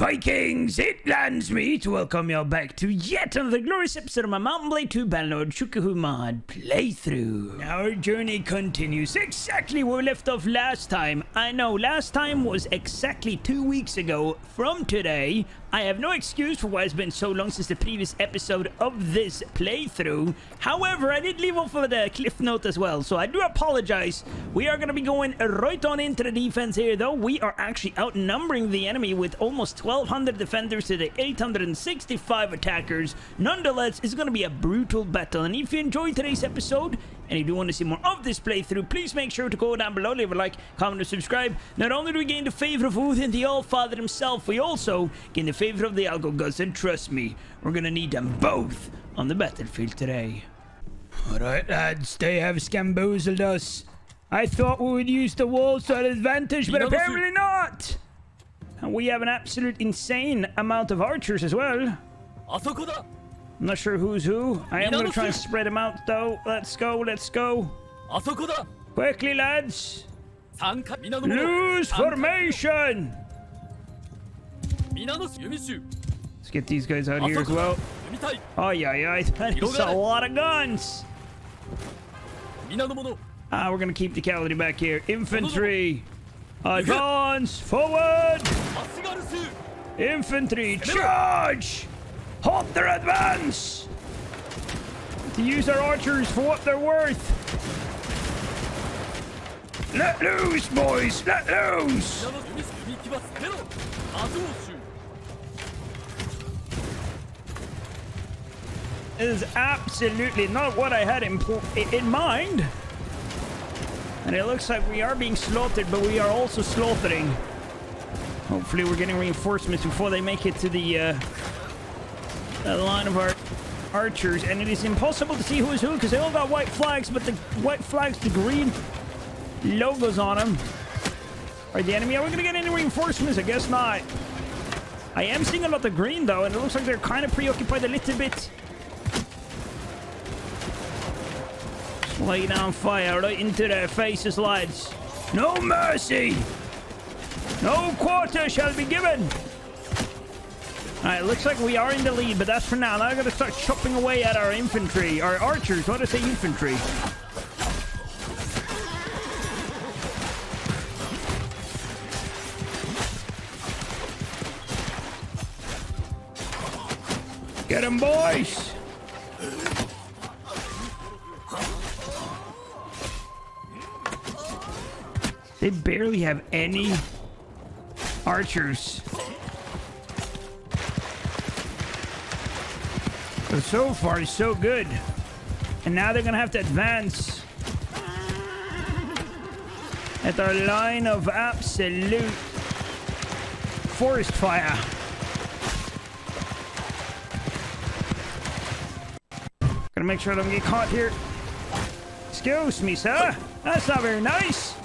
Vikings, it lands me to welcome you all back to yet another glorious episode of my Mountain Blade 2 bannerlord Shokuho mod playthrough. Our journey continues exactly where we left off last time. I know, last time was exactly 2 weeks ago from today. I have no excuse for why it's been so long since the previous episode of this playthrough. However, I did leave off with a cliff note as well, so I do apologize. We are going to be going right on into the defense here, though. We are actually outnumbering the enemy with almost 1,200 defenders to the 865 attackers. Nonetheless, it's going to be a brutal battle, and if you enjoyed today's episode, and if you want to see more of this playthrough, please make sure to go down below, leave a like, comment, and subscribe. Not only do we gain the favor of Odin, the All-Father himself, we also gain the favor of the Algo Gods, and trust me, we're gonna need them both on the battlefield today. Alright lads, they have scamboozled us. I thought we would use the walls to our advantage, but apparently not! And we have an absolute insane amount of archers as well. I'm not sure who's who. I am going to try and spread them out, though. Let's go, let's go. Quickly, lads. Lose formation. Let's get these guys out here as well. Oh, yeah. That is a lot of guns. We're going to keep the cavalry back here. Infantry. Advance. Forward. Infantry. Charge. Halt their advance! To use our archers for what they're worth. Let loose, boys! Let loose! It is absolutely not what I had in mind. And it looks like we are being slaughtered, but we are also slaughtering. Hopefully we're getting reinforcements before they make it to the line of our archers, and it is impossible to see who is who because they all got white flags, but the white flags, the green logos on them. Are the enemy? Are we gonna get any reinforcements? I guess not. I am seeing a lot of green though, and it looks like they're kind of preoccupied a little bit. Just lay down fire right into their faces, lads. No mercy. No quarter shall be given. Alright, looks like we are in the lead, but that's for now. Now I gotta start chopping away at our infantry. Our archers. What did I say? Infantry. Get them, boys! They barely have any archers. So far, so good. And now they're gonna have to advance at our line of absolute forest fire. Gotta make sure I don't get caught here. Excuse me, sir. That's not very nice.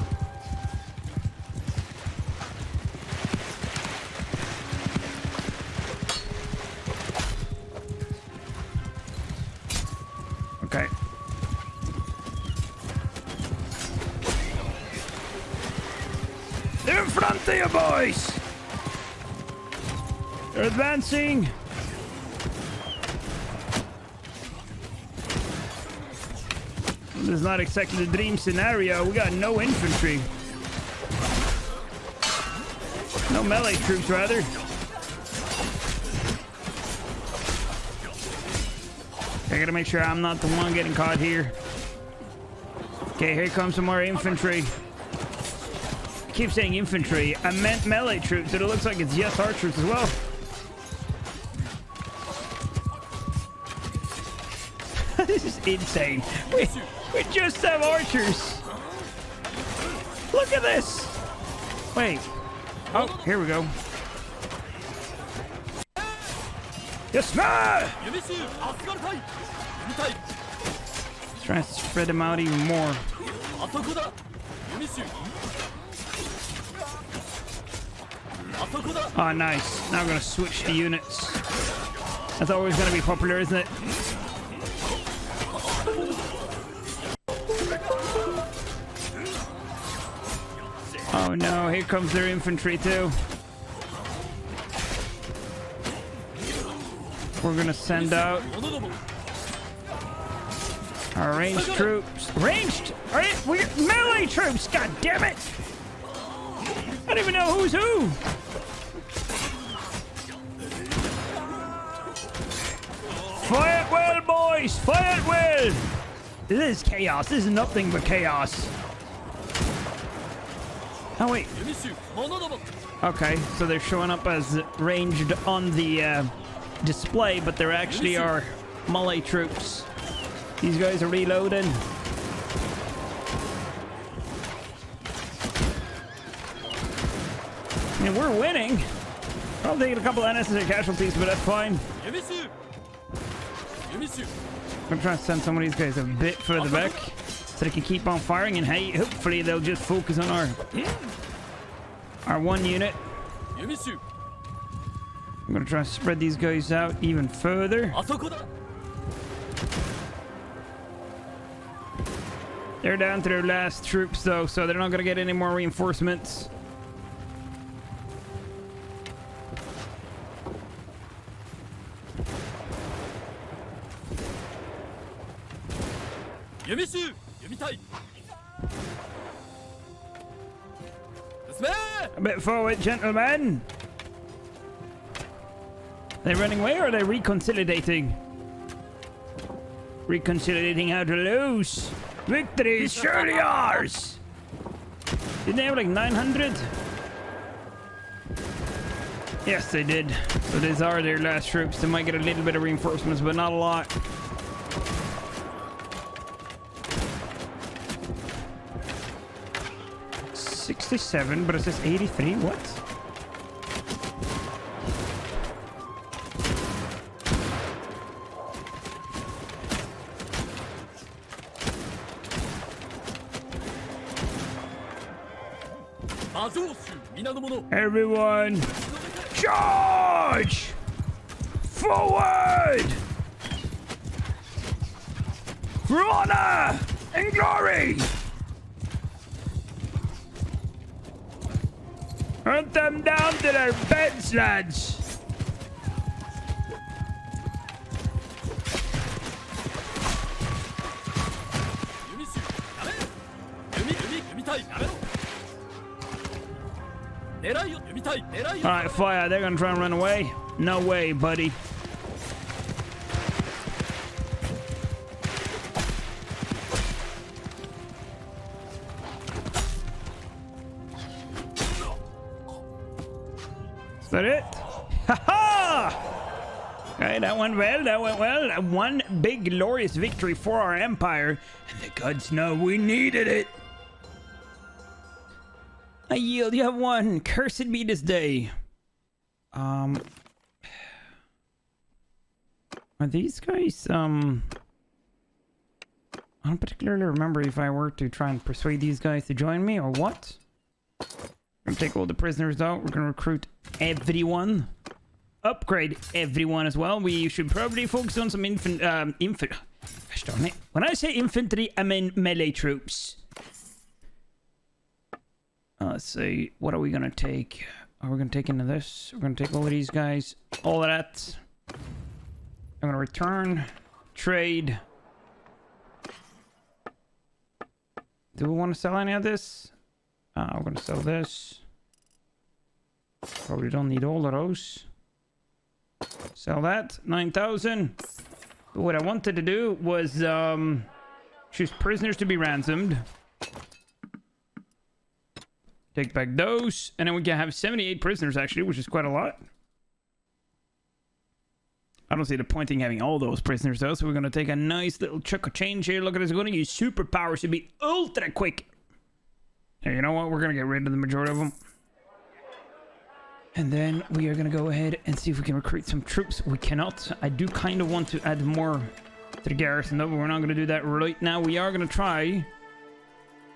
Okay. They're in front of you, boys! They're advancing! This is not exactly the dream scenario. We got no infantry. No melee troops, rather. I gotta make sure I'm not the one getting caught here. Okay, here comes some more infantry. I keep saying infantry. I meant melee troops, but it looks like it's yes archers as well. This is insane. We just have archers. Look at this. Wait. Oh, here we go. Yes, sir! Try to spread them out even more. Oh, nice. Now we're gonna switch the units. That's always gonna be popular, isn't it? Oh no, here comes their infantry too. We're gonna send out our ranged troops. Ranged? We're melee troops, god damn it! I don't even know who's who! Fight well, boys! Fight well! This is chaos. This is nothing but chaos. Oh, wait. Okay, so they're showing up as ranged on the display, but there actually are melee troops. These guys are reloading. I mean, we're winning. I'll take a couple unnecessary casualties, but that's fine. I'm trying to send some of these guys a bit further back so they can keep on firing, and hey, hopefully they'll just focus on our one unit. I'm gonna try to spread these guys out even further. They're down to their last troops though, so they're not gonna get any more reinforcements. A bit forward, gentlemen. They're running away, or are they reconsolidating? Reconsolidating how to lose. Victory is surely ours. Didn't they have like 900? Yes, they did. So these are their last troops. They might get a little bit of reinforcements, but not a lot. $67, but it says 83. What? Everyone, charge! Forward! For honor and glory! Hunt them down to their beds, lads! Alright, fire. They're gonna try and run away. No way, buddy. Is that it? Ha-ha! Okay, that went well. That went well. One big glorious victory for our empire. And the gods know we needed it. I yield. You have won. Cursed be this day. Are these guys, I don't particularly remember if I were to try and persuade these guys to join me or what. We're gonna take all the prisoners out. We're gonna recruit everyone. Upgrade everyone as well. We should probably focus on some infantry. Gosh darn it. When I say infantry, I mean melee troops. Let's see. What are we gonna take? Are we gonna take into this? We're gonna take all of these guys. All of that. I'm gonna return. Trade. Do we want to sell any of this? We're gonna sell this. Probably don't need all of those. Sell that. 9,000. But what I wanted to do was choose prisoners to be ransomed. Take back those. And then we can have 78 prisoners actually, which is quite a lot. I don't see the point in having all those prisoners though, so we're gonna take a nice little chunk of change here. Look at this, we're gonna use superpowers to be ultra quick. Hey, you know what? We're gonna get rid of the majority of them. And then we are gonna go ahead and see if we can recruit some troops. We cannot. I do kind of want to add more to the garrison though, but we're not gonna do that right now. We are gonna try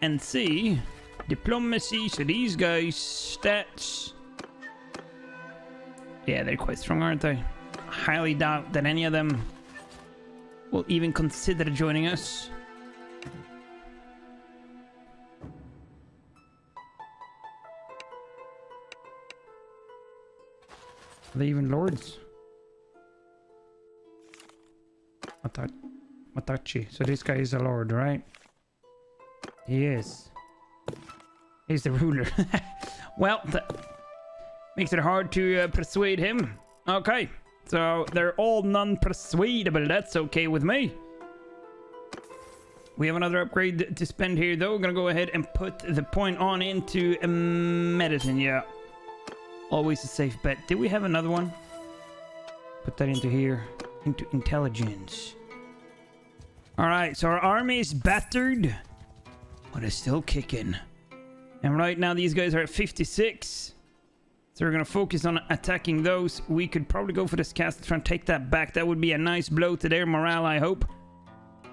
and see diplomacy. So these guys, stats. Yeah, they're quite strong, aren't they? Highly doubt that any of them will even consider joining us. Are they even lords? Matachi. So this guy is a lord, right? He is. He's the ruler. Well, that makes it hard to persuade him. Okay, so they're all non-persuadable. That's okay with me. We have another upgrade to spend here, though. We're gonna go ahead and put the point on into medicine. Yeah, always a safe bet. Did we have another one? Put that into here, into intelligence. All right, so our army is battered, but it's still kicking. And right now, these guys are at 56. So we're going to focus on attacking those. We could probably go for this castle, try and take that back. That would be a nice blow to their morale, I hope.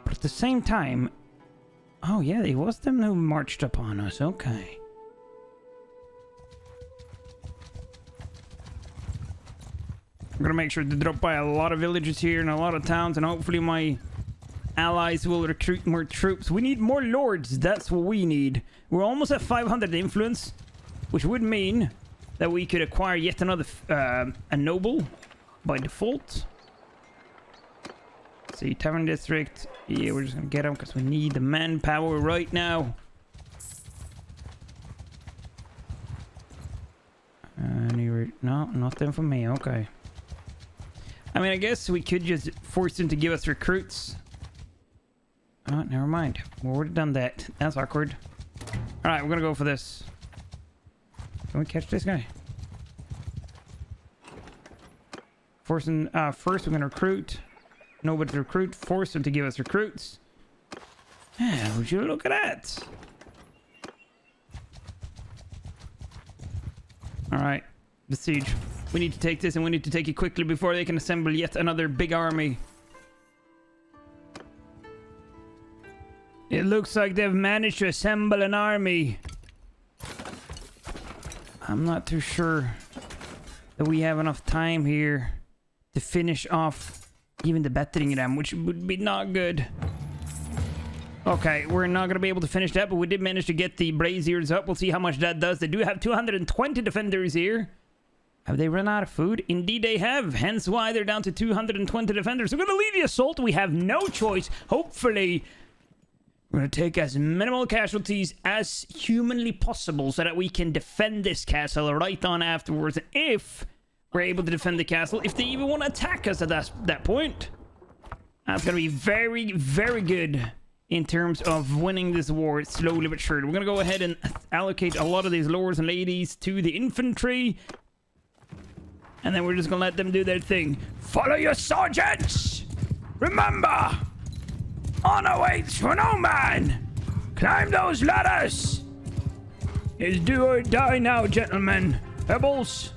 But at the same time... Oh, yeah, it was them who marched upon us. Okay. I'm going to make sure to drop by a lot of villages here and a lot of towns. And hopefully my allies will recruit more troops. We need more lords. That's what we need. We're almost at 500 influence, which would mean that we could acquire yet another a noble by default. See, Tavern District. Yeah, we're just gonna get them because we need the manpower right now. No, nothing for me. Okay. I mean, I guess we could just force them to give us recruits. Oh, never mind. We already done that. That's awkward. All right, we're gonna go for this. Can we catch this guy? Forcing, first we're gonna recruit. Nobody to recruit. Force them to give us recruits. Yeah, would you look at that? Alright. The siege. We need to take this and we need to take it quickly before they can assemble yet another big army. It looks like they've managed to assemble an army. I'm not too sure that we have enough time here to finish off even the battering ram, which would be not good. Okay, we're not going to be able to finish that, but we did manage to get the braziers up. We'll see how much that does. They do have 220 defenders here. Have they run out of food? Indeed they have, hence why they're down to 220 defenders. We're going to lead the assault. We have no choice. Hopefully... we're going to take as minimal casualties as humanly possible so that we can defend this castle right on afterwards. And if we're able to defend the castle, if they even want to attack us at that point, that's going to be very, very good in terms of winning this war slowly but surely. We're going to go ahead and allocate a lot of these lords and ladies to the infantry. And then we're just going to let them do their thing. Follow your sergeants! Remember! Honor waits for no man! Climb those ladders! It's do or die now, gentlemen. Pebbles,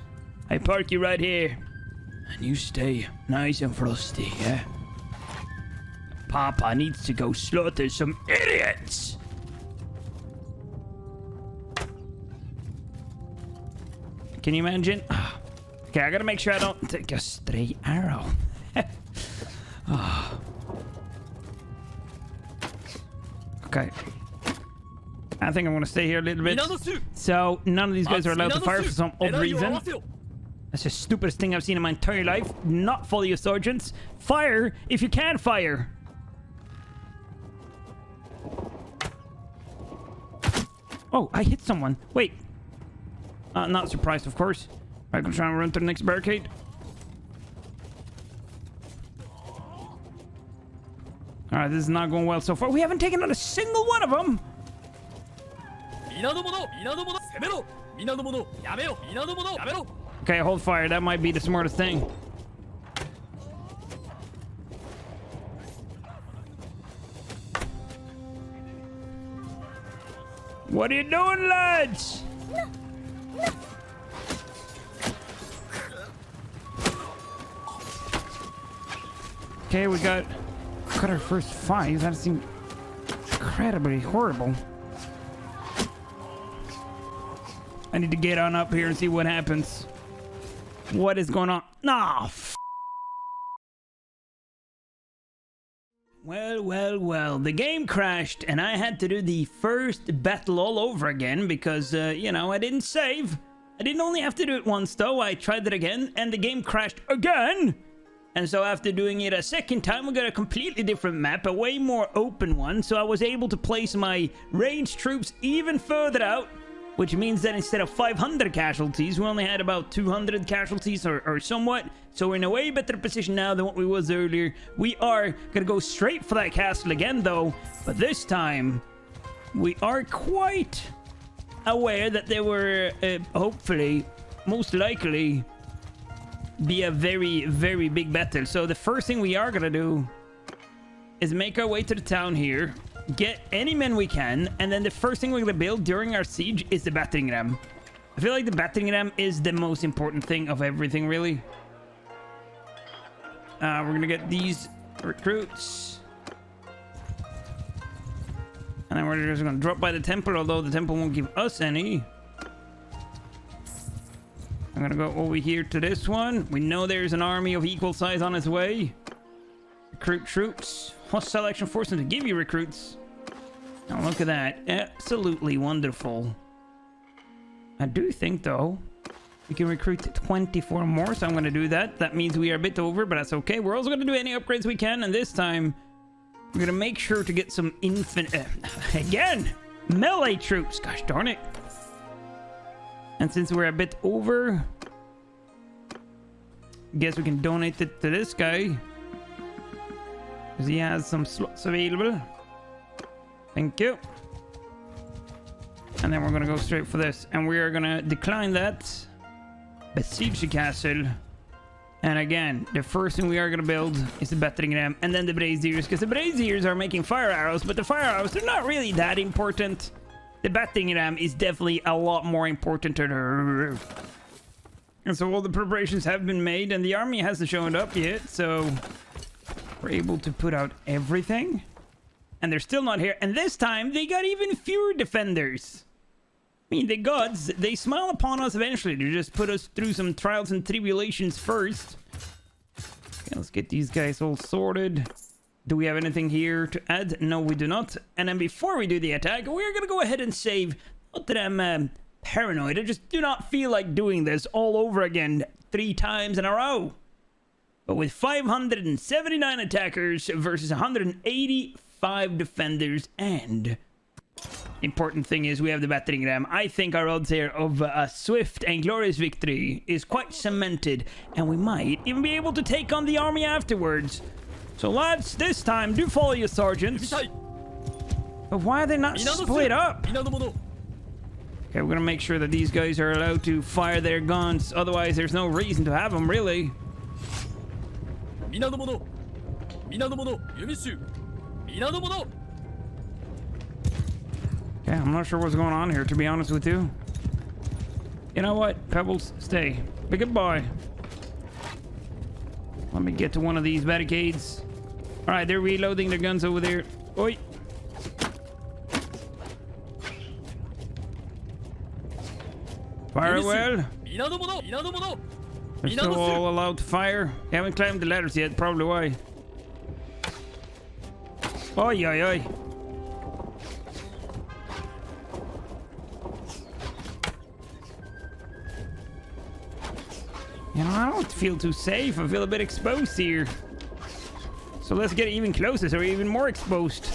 I park you right here. And you stay nice and frosty, yeah? Papa needs to go slaughter some idiots! Can you imagine? Okay, I gotta make sure I don't take a stray arrow. Okay. I think I'm gonna stay here a little bit. So none of these guys are allowed to fire for some odd reason. That's the stupidest thing I've seen in my entire life. Not follow your sergeants. Fire if you can fire. Oh, I hit someone. Wait. Not surprised, of course. I'm gonna try and run to the next barricade. Alright, this is not going well so far. We haven't taken out a single one of them! Okay, hold fire. That might be the smartest thing. What are you doing, lads? Okay, we got our first 5. That seemed incredibly horrible. I need to get on up here and see what happens. What is going on? Nah, Well, the game crashed and I had to do the first battle all over again because, you know, I didn't save. I didn't only have to do it once though, I tried it again and the game crashed again. And so after doing it a second time, we got a completely different map, a way more open one. So I was able to place my ranged troops even further out, which means that instead of 500 casualties, we only had about 200 casualties or somewhat. So we're in a way better position now than what we was earlier. We are gonna go straight for that castle again though, but this time we are quite aware that there were hopefully, most likely, be a very, very big battle. So the first thing we are gonna do is make our way to the town here, get any men we can, and then the first thing we're gonna build during our siege is the battering ram. I feel like the battering ram is the most important thing of everything, really. We're gonna get these recruits, and then we're just gonna drop by the temple, although the temple won't give us any. I'm gonna go over here to this one. We know there's an army of equal size on its way. Recruit troops. Hostile action force them to give you recruits. Now look at that. Absolutely wonderful. I do think though we can recruit 24 more, so I'm gonna do that. That means we are a bit over, but that's okay. We're also gonna do any upgrades we can, and this time we're gonna make sure to get some again, melee troops. Gosh darn it. And since we're a bit over, I guess we can donate it to this guy, because he has some slots available. Thank you. And then we're gonna go straight for this, and we are gonna decline that, besiege the castle, and again, the first thing we are gonna build is the battering ram, and then the braziers, because the braziers are making fire arrows, but the fire arrows, they're not really that important. The battering ram is definitely a lot more important. And so all the preparations have been made, and the army hasn't shown up yet, so we're able to put out everything. And they're still not here, and this time they got even fewer defenders. I mean, the gods, they smile upon us eventually. They just put us through some trials and tribulations first. Okay, let's get these guys all sorted. Do we have anything here to add? No, we do not. And then before we do the attack, we're gonna go ahead and save. Not that I'm paranoid, I just do not feel like doing this all over again 3 times in a row. But with 579 attackers versus 185 defenders, and the important thing is we have the battering ram, I think our odds here of a swift and glorious victory is quite cemented, and we might even be able to take on the army afterwards. So lads, this time do follow your sergeants. But why are they not split up? Okay, we're gonna make sure that these guys are allowed to fire their guns, otherwise there's no reason to have them, really. Yeah, I'm not sure what's going on here, to be honest with you. You know what? Pebbles, stay. Be good boy. Let me get to one of these barricades. Alright, they're reloading their guns over there. Oi! Fire well. They're still all allowed to fire. They haven't climbed the ladders yet, probably why. Oi, oi, oi. You know, I don't feel too safe. I feel a bit exposed here. So let's get even closer, so we're even more exposed.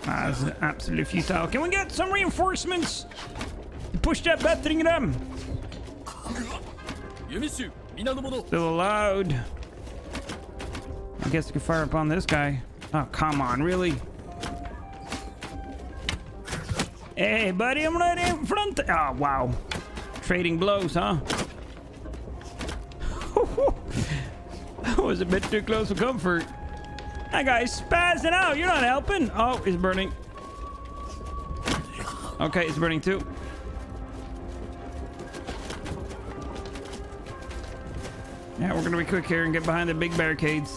That's absolutely futile. Can we get some reinforcements to push that battering ram? Still allowed. I guess we can fire upon this guy. Oh, come on, really? Hey, buddy, I'm right in front. Oh, wow. Trading blows, huh? That was a bit too close for comfort. That guy's spazzing out. You're not helping. Oh, it's burning. Okay, it's burning too. Yeah, we're gonna be quick here and get behind the big barricades.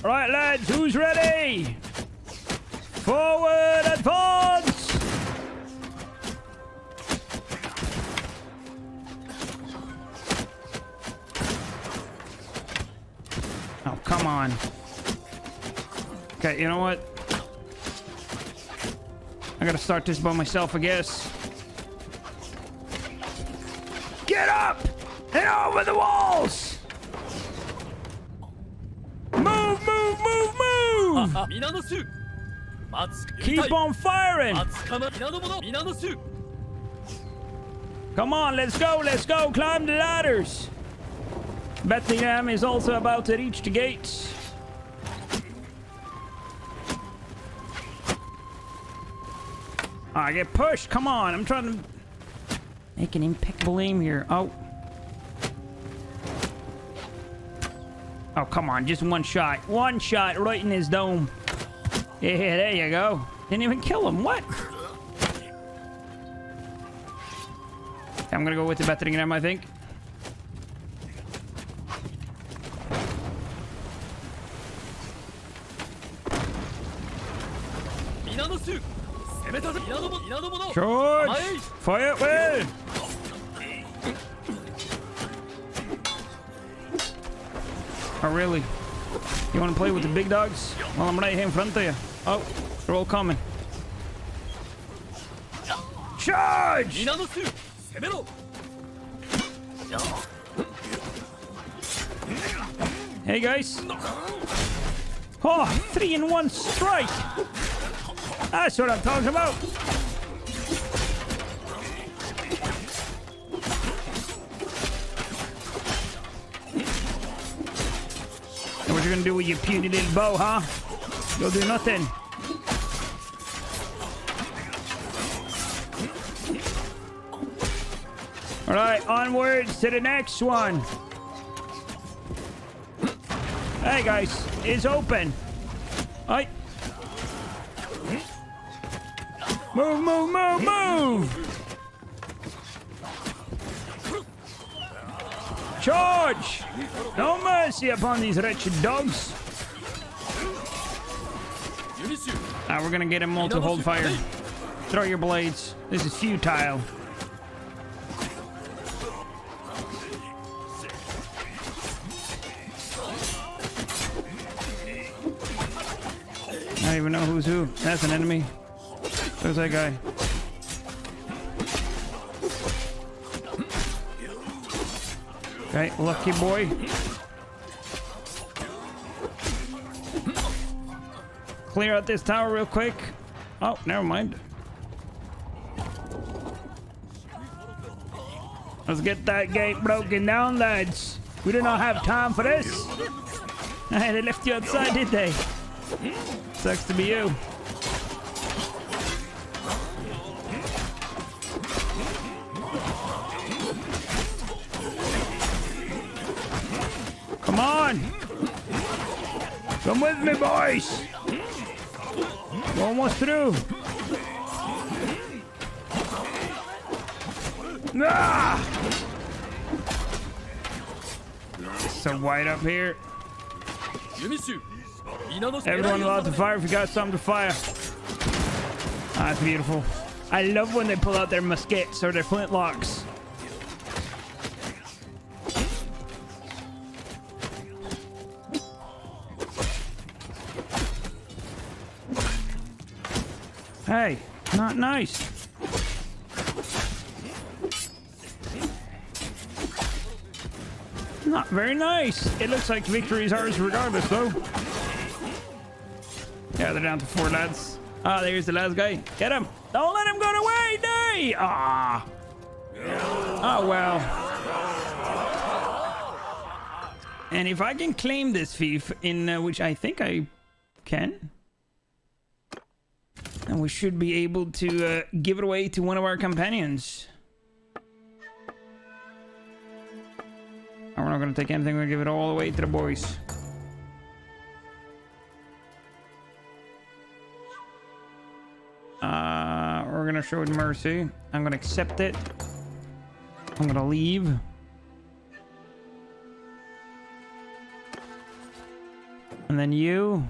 All right, lads, who's ready? Forward, advance! come on. Okay, you know what? I gotta start this by myself, I guess. Get up! And over the walls! Move, move, move, move! Keep on firing! Come on, let's go, let's go! Climb the ladders! Bethlehem is also about to reach the gates. I get pushed. Come on. I'm trying to make an impeccable aim here. Oh. Oh, come on. Just one shot. One shot right in his dome. Yeah, there you go. Didn't even kill him. What? I'm going to go with the Bethlehem, I think. Charge! Fire well! Oh, really? You want to play with the big dogs? Well, I'm right here in front of you. Oh, they're all coming. Charge! Hey, guys. Oh, 3-in-1 strike! That's what I'm talking about. What you gonna do with your puny little bow, huh? You'll do nothing. All right, onwards to the next one. Hey guys, it's open. All right. Move, move, move, move! Charge! No mercy upon these wretched dogs. We're gonna get them all to hold fire. Throw your blades. This is futile. I don't even know who's who. That's an enemy. There's that guy. Okay, lucky boy. Clear out this tower real quick. Oh, never mind. Let's get that gate broken down, lads. We do not have time for this. Hey, they left you outside, did they? Sucks to be you. Come on! Come with me, boys! We're almost through. Ah! It's so white up here. Everyone allowed to fire if you got something to fire. Ah, that's beautiful. I love when they pull out their muskets or their flintlocks. Hey, not nice. Not very nice. It looks like victory is ours regardless, though. Yeah, they're down to 4 lads. Ah, there's the last guy. Get him. Don't let him go away. Nay. Ah. Oh, well. And if I can claim this fief, in which I think I can, and we should be able to give it away to one of our companions. And we're not going to take anything. We're going to give it all away to the boys. We're going to show it mercy. I'm going to accept it. I'm going to leave. And then you.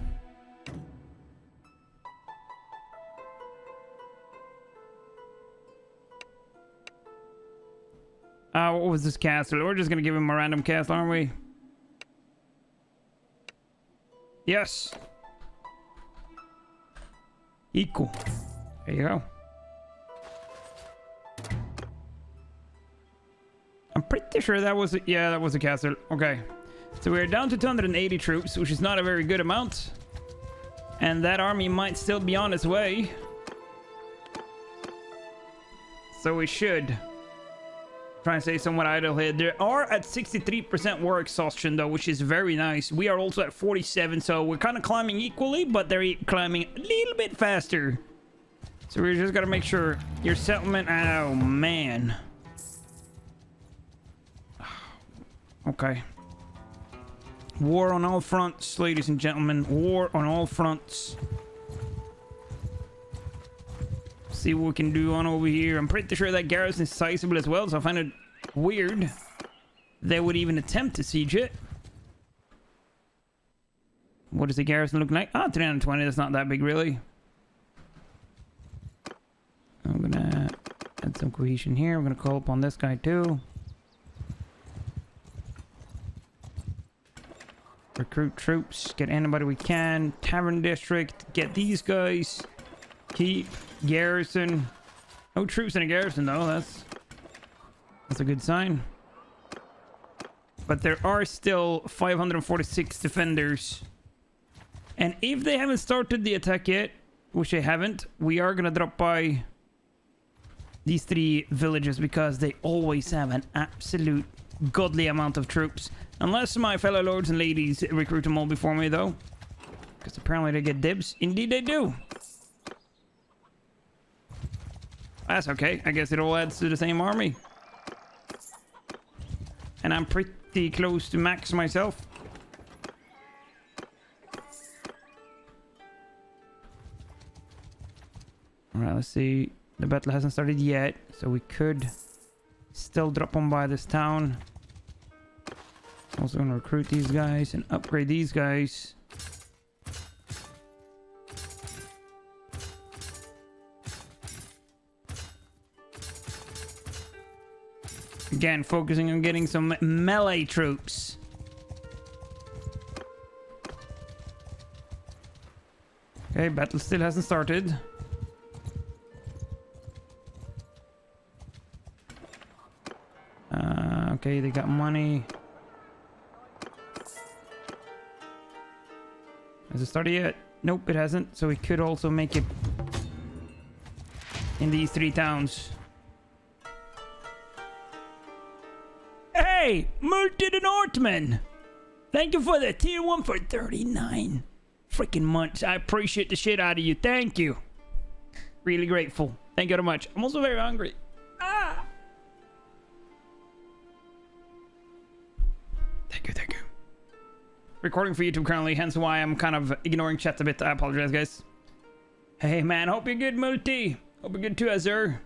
What was this castle? We're just gonna give him a random castle, aren't we? Yes. Equal. There you go. I'm pretty sure that was... Yeah, that was a castle. Okay. So we're down to 280 troops, which is not a very good amount. And that army might still be on its way. So we should try and stay somewhat idle here. They are at 63% war exhaustion, though, which is very nice. We are also at 47, so we're kind of climbing equally, but they're climbing a little bit faster. So we just got to make sure your settlement... Oh, man. Okay. War on all fronts, ladies and gentlemen. War on all fronts. See what we can do on over here. I'm pretty sure that garrison is sizable as well, so I find it weird they would even attempt to siege it. What does the garrison look like? Ah, 320. That's not that big, really. I'm gonna add some cohesion here. I'm gonna call upon this guy too. Recruit troops. Get anybody we can. Tavern district. Get these guys. Keep garrison. No troops in a garrison though. That's a good sign. But there are still 546 defenders. And if they haven't started the attack yet, which they haven't, we are gonna drop by these 3 villages because they always have an absolute godly amount of troops. Unless my fellow lords and ladies recruit them all before me though. Because apparently they get dibs. Indeed they do. That's okay. I guess it all adds to the same army. And I'm pretty close to max myself. Alright, let's see. The battle hasn't started yet, so we could still drop on by this town. Also gonna recruit these guys and upgrade these guys. Again, focusing on getting some melee troops. Okay, battle still hasn't started. Okay, they got money. Has it started yet? Nope, it hasn't. So we could also make it in these 3 towns. Hey, Multi the Northman! Thank you for the tier 1 for 39 freaking months. I appreciate the shit out of you. Thank you. Really grateful. Thank you very much. I'm also very hungry. Ah! Thank you, thank you. Recording for YouTube currently, hence why I'm kind of ignoring chat a bit. I apologize, guys. Hey, man. Hope you're good, Multi. Hope you're good too, Azur.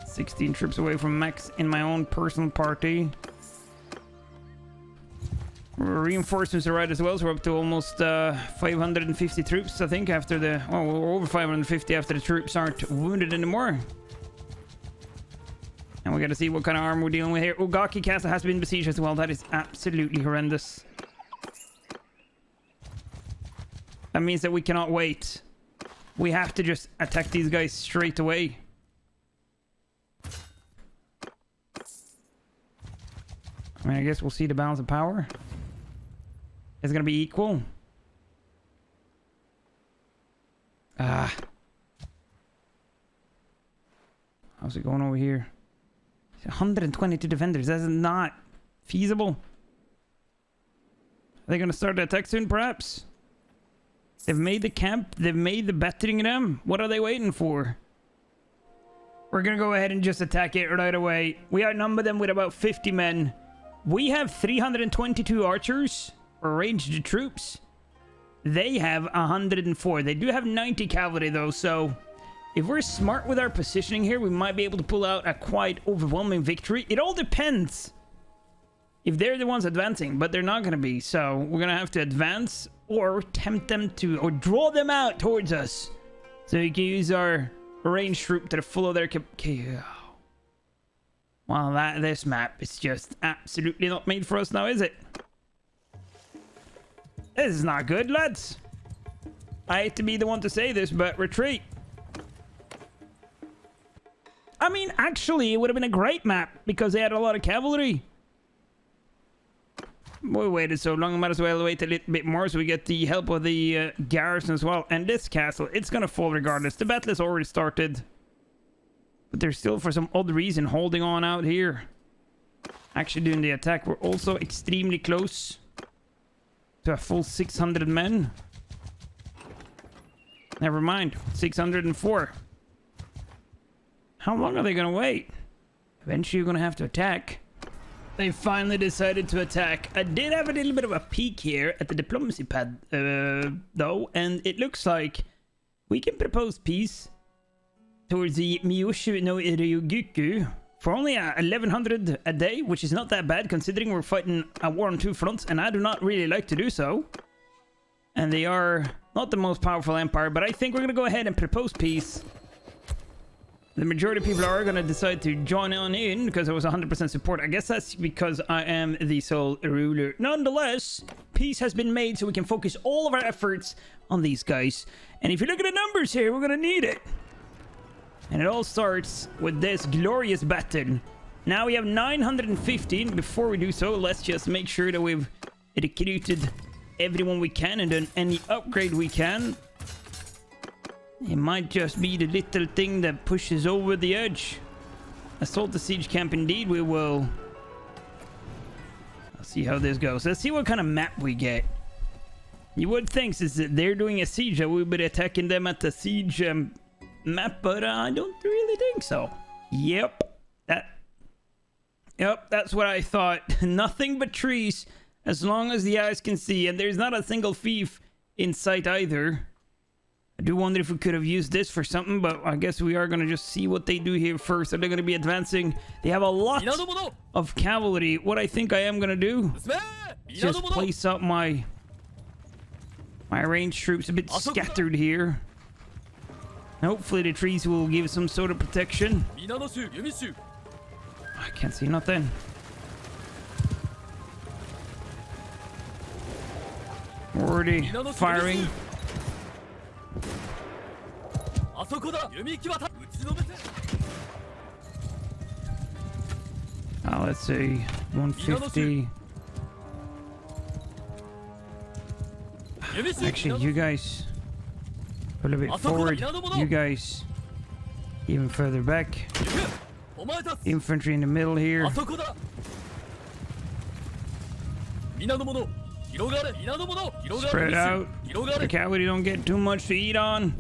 $16 troops away from max in my own personal party. Reinforcements are right as well, so we're up to almost 550 troops, I think, after the... Oh, we're over 550 after the troops aren't wounded anymore. And we gotta see what kind of armor we're dealing with here. Ogaki Castle has been besieged as well. That is absolutely horrendous. That means that we cannot wait. We have to just attack these guys straight away. I mean, I guess we'll see the balance of power. It's gonna be equal. Ah. How's it going over here? 122 defenders. That's not feasible. Are they gonna start the attack soon, perhaps? They've made the camp. They've made the battering ram. What are they waiting for? We're gonna go ahead and just attack it right away. We outnumber them with about 50 men. We have 322 archers, or ranged troops. They have 104. They do have 90 cavalry though, so if we're smart with our positioning here, we might be able to pull out a quite overwhelming victory. It all depends if they're the ones advancing, but they're not going to be. So we're going to have to advance or tempt them to, or draw them out towards us. So we can use our ranged troop to the full of their Well, this map is just absolutely not made for us now, is it? This is not good, lads. I hate to be the one to say this, but retreat. I mean, actually, it would have been a great map because they had a lot of cavalry. We waited so long, I might as well wait a little bit more so we get the help of the garrison as well. And this castle, it's gonna fall regardless. The battle has already started. But they're still, for some odd reason, holding on out here. Actually doing the attack. We're also extremely close to a full 600 men. Never mind, 604. How long are they gonna wait? Eventually you're gonna have to attack. They finally decided to attack. I did have a little bit of a peek here at the diplomacy pad, though, and it looks like we can propose peace towards the Miyoshu no Ryugyuku for only 1100 a day, which is not that bad considering we're fighting a war on two fronts, and I do not really like to do so. And they are not the most powerful empire, but I think we're going to go ahead and propose peace. The majority of people are going to decide to join on in because there was 100% support. I guess that's because I am the sole ruler. Nonetheless, peace has been made so we can focus all of our efforts on these guys. And if you look at the numbers here, we're going to need it. And it all starts with this glorious battle. Now we have 915. Before we do so, let's just make sure that we've recruited everyone we can and done any upgrade we can. It might just be the little thing that pushes over the edge. Assault the siege camp, indeed we will. Let's see how this goes. Let's see what kind of map we get. You would think since they're doing a siege that we'll be attacking them at the siege map, but I don't really think so. Yep, that's what I thought. Nothing but trees as long as the eyes can see, and there's not a single thief in sight either. I do wonder if we could have used this for something, but I guess we are going to just see what they do here first. Are they going to be advancing? They have a lot of cavalry. What I think I am going to do is just place out my ranged troops a bit scattered here. Hopefully the trees will give some sort of protection. I can't see nothing. Already firing. Let's see, 150. Actually, you guys a little bit forward. You guys even further back. Infantry in the middle here. Spread out. The cavalry don't get too much to eat on.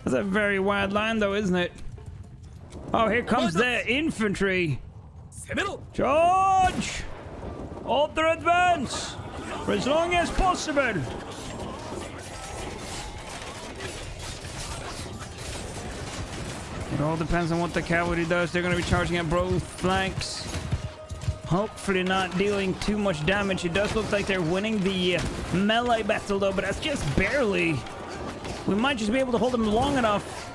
That's a very wide line though, isn't it? Oh, here comes the infantry. Charge! Halt their advance! For as long as possible! It all depends on what the cavalry does. They're going to be charging at both flanks. Hopefully not dealing too much damage. It does look like they're winning the melee battle though, but that's just barely. We might just be able to hold them long enough.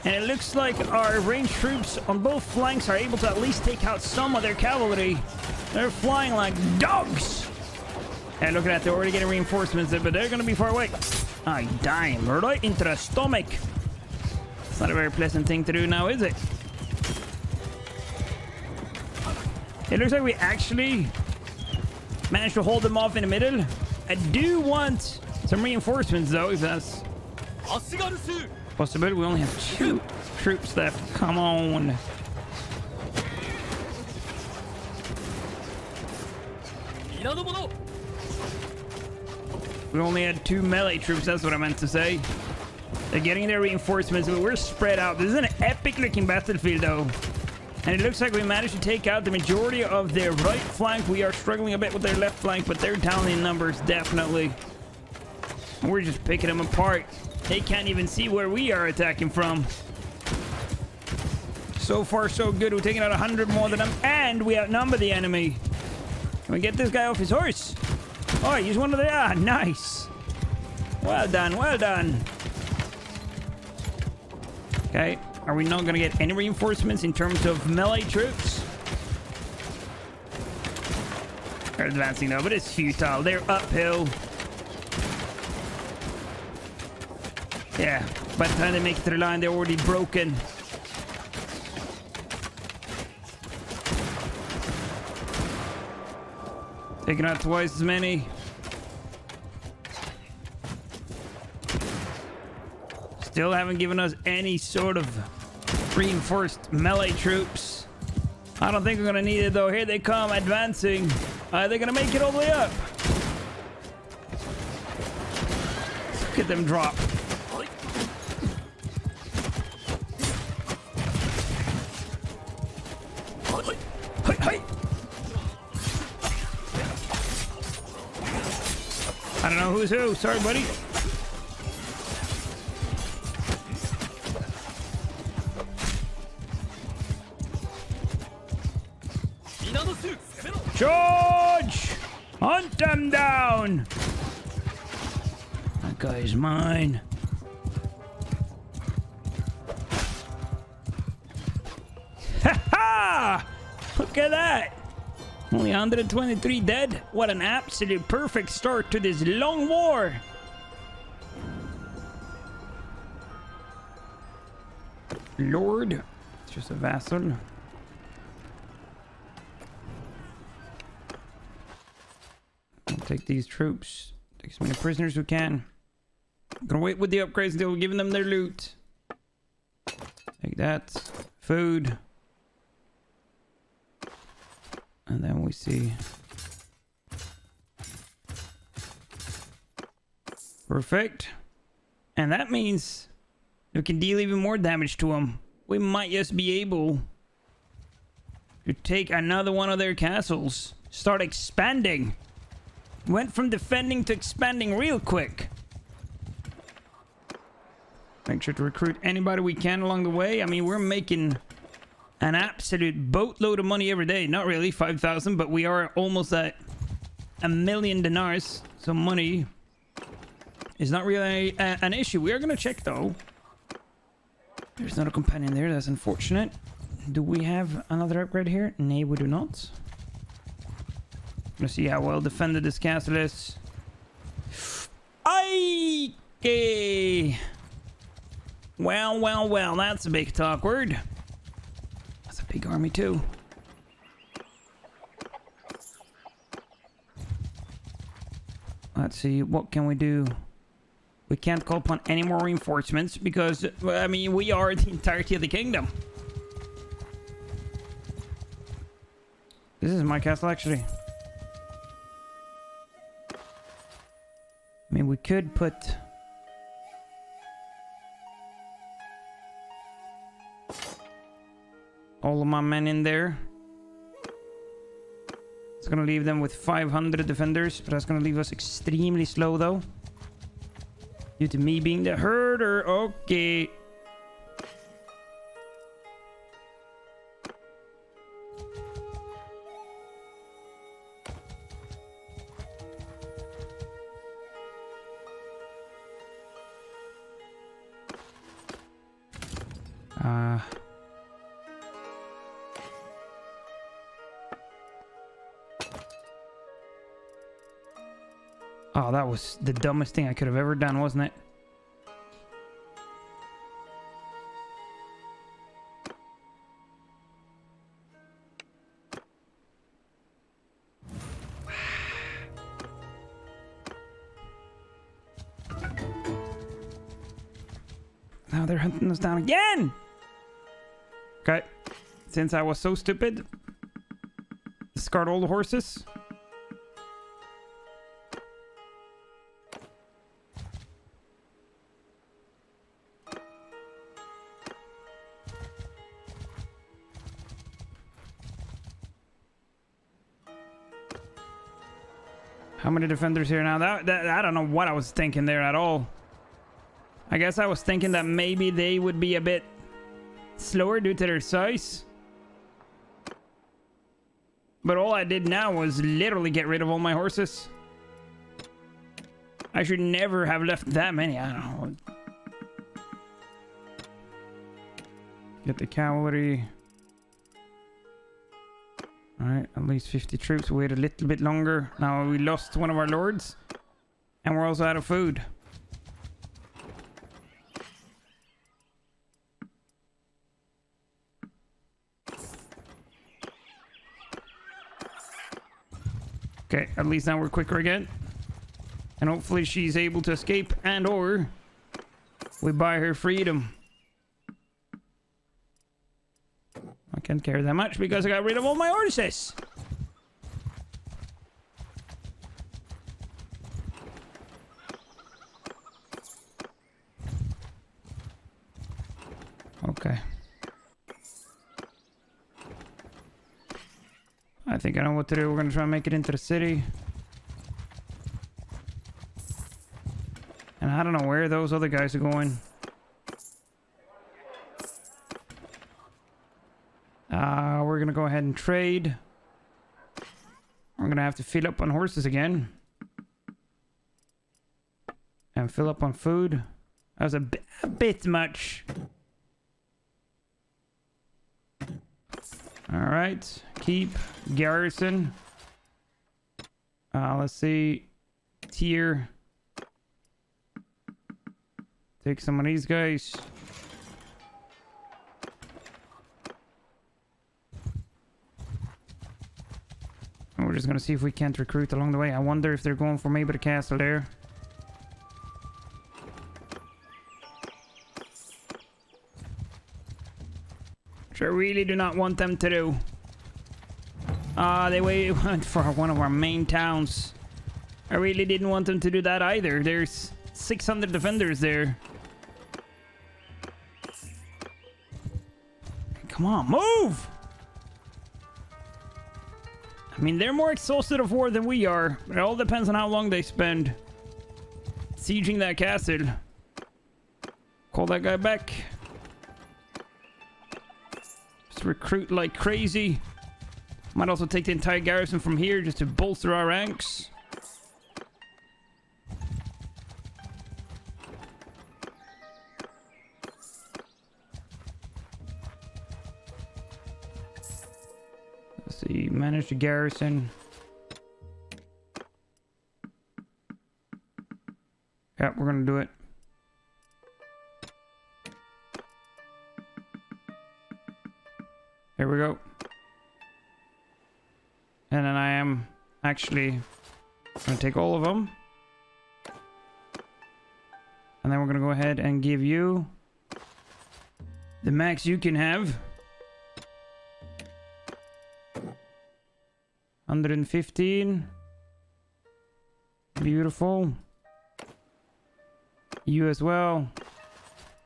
And it looks like our ranged troops on both flanks are able to at least take out some of their cavalry. They're flying like dogs. And look at that, they're already getting reinforcements there, but they're going to be far away. I dime right into the stomach. It's not a very pleasant thing to do now, is it? It looks like we actually managed to hold them off in the middle. I do want some reinforcements though, if that's possible. We only have 2 troops left. Come on. We only had 2 melee troops, that's what I meant to say. They're getting their reinforcements, but we're spread out. This is an epic looking battlefield though. And it looks like we managed to take out the majority of their right flank. We are struggling a bit with their left flank, but they're down in numbers, definitely. We're just picking them apart. They can't even see where we are attacking from. So far, so good. We're taking out 100 more than them, and we outnumber the enemy. Can we get this guy off his horse? Oh, he's one of the... Ah, nice. Well done, well done. Okay, are we not gonna get any reinforcements in terms of melee troops? They're advancing now, but it's futile. They're uphill. Yeah, by the time they make it to the line, they're already broken. Taking out twice as many. Still haven't given us any sort of reinforced melee troops. I don't think we're gonna need it though. Here they come, advancing. Are they gonna make it all the way up? Look at them drop. I don't know who's who. Sorry, buddy. Charge! Hunt them down! That guy's mine. Ha ha! Look at that! Only 123 dead. What an absolute perfect start to this long war. Lord. It's just a vassal. I'll take these troops. Take as many prisoners as we can. I'm gonna wait with the upgrades until we're giving them their loot. Take that. Food. And then we see. Perfect. And that means we can deal even more damage to them. We might just be able to take another one of their castles. Start expanding. Went from defending to expanding real quick. Make sure to recruit anybody we can along the way. I mean, we're making an absolute boatload of money every day. Not really 5,000, but we are almost at 1,000,000 dinars. So money is not really an issue. We are going to check though. There's not a companion there. That's unfortunate. Do we have another upgrade here? No, we do not. Let's see how well defended this castle is. Okay. Well, well, well. That's a big talk word. That's a big army too. Let's see. What can we do? We can't call upon any more reinforcements because, I mean, we are the entirety of the kingdom. This is my castle, actually. I mean, we could put all of my men in there. It's gonna leave them with 500 defenders, but that's gonna leave us extremely slow, though. Due to me being the herder. Okay. Oh, that was the dumbest thing I could have ever done, wasn't it? Now they're hunting us down again! Okay. Since I was so stupid, discard all the horses. How many defenders here now? That I don't know what I was thinking there at all. I guess I was thinking that maybe they would be a bit slower due to their size. But all I did now was literally get rid of all my horses. I should never have left that many. I don't know. Get the cavalry. Alright, at least 50 troops. Wait a little bit longer. Now we lost one of our lords. And we're also out of food. Okay, at least now we're quicker again. And hopefully she's able to escape and or we buy her freedom. I can't carry that much because I got rid of all my horses. Okay. I think I know what to do. We're gonna try and make it into the city. And I don't know where those other guys are going. We're gonna go ahead and trade. We're gonna have to fill up on horses again. And fill up on food. That was a bit much. Alright. Keep. Garrison. Let's see. Tier. Take some of these guys. And we're just gonna see if we can't recruit along the way. I wonder if they're going for maybe the castle there. Which I really do not want them to do. They went for one of our main towns. I really didn't want them to do that either. There's 600 defenders there. Come on, move! I mean, they're more exhausted of war than we are. But it all depends on how long they spend sieging that castle. Call that guy back. Just recruit like crazy. Might also take the entire garrison from here just to bolster our ranks. Let's see, manage the garrison. Yeah, we're gonna do it. Here we go. And then I am actually gonna take all of them. And then we're gonna go ahead and give you the max you can have. 115. Beautiful. You as well.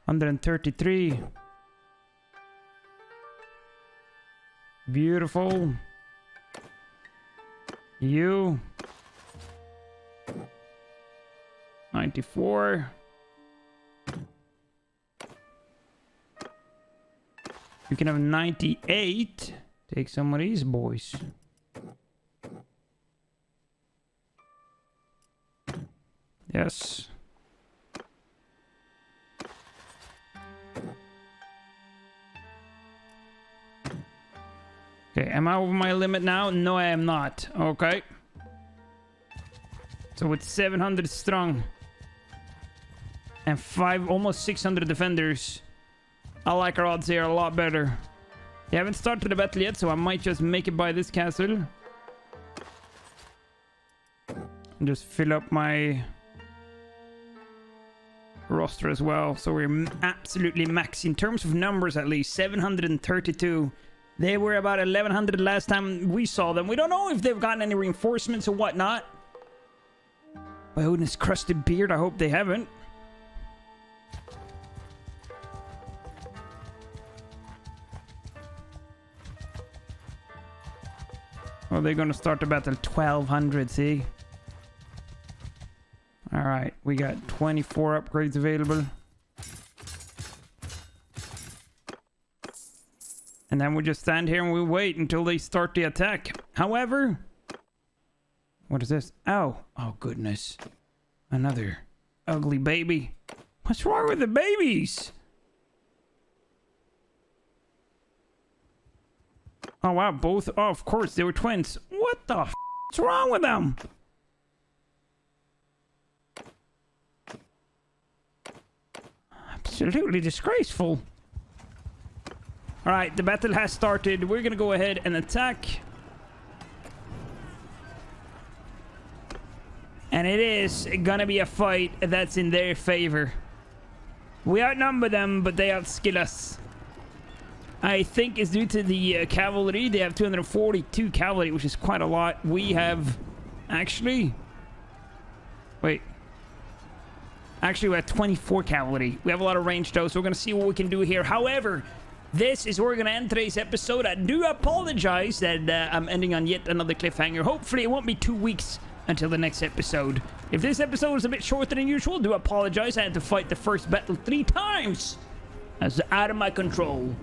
133. Beautiful. You. 94. You can have 98. Take some of these boys. Yes. Okay, am I over my limit now? No, I am not. Okay. So with 700 strong and almost 600 defenders, I like our odds here a lot better. They haven't started the battle yet, so I might just make it by this castle. And just fill up my roster as well. So we're absolutely max in terms of numbers, at least 732. They were about 1100 last time we saw them. We don't know if they've gotten any reinforcements or whatnot. My goodness, crusted beard, I hope they haven't. Oh, they're gonna start the battle 1200, see? Alright, we got 24 upgrades available. And then we just stand here and we wait until they start the attack. However... What is this? Oh. Oh, goodness. Another ugly baby. What's wrong with the babies? Oh, wow, both. Oh, of course, they were twins. What the f*** is wrong with them? Absolutely disgraceful. Alright, the battle has started. We're gonna go ahead and attack. And it is gonna be a fight that's in their favor. We outnumber them, but they outskill us. I think it's due to the cavalry. They have 242 cavalry, which is quite a lot. We have... Actually... Wait. Actually, we have 24 cavalry. We have a lot of range, though, so we're going to see what we can do here. However, this is where we're going to end today's episode. I do apologize that I'm ending on yet another cliffhanger. Hopefully, it won't be 2 weeks until the next episode. If this episode is a bit shorter than usual, do apologize. I had to fight the first battle 3 times. That's out of my control.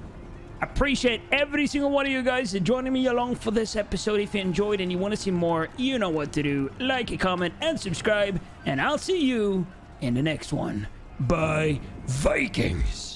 Appreciate every single one of you guys joining me along for this episode. If you enjoyed and you want to see more, you know what to do. Like, comment, and subscribe. And I'll see you in the next one. Bye, Vikings.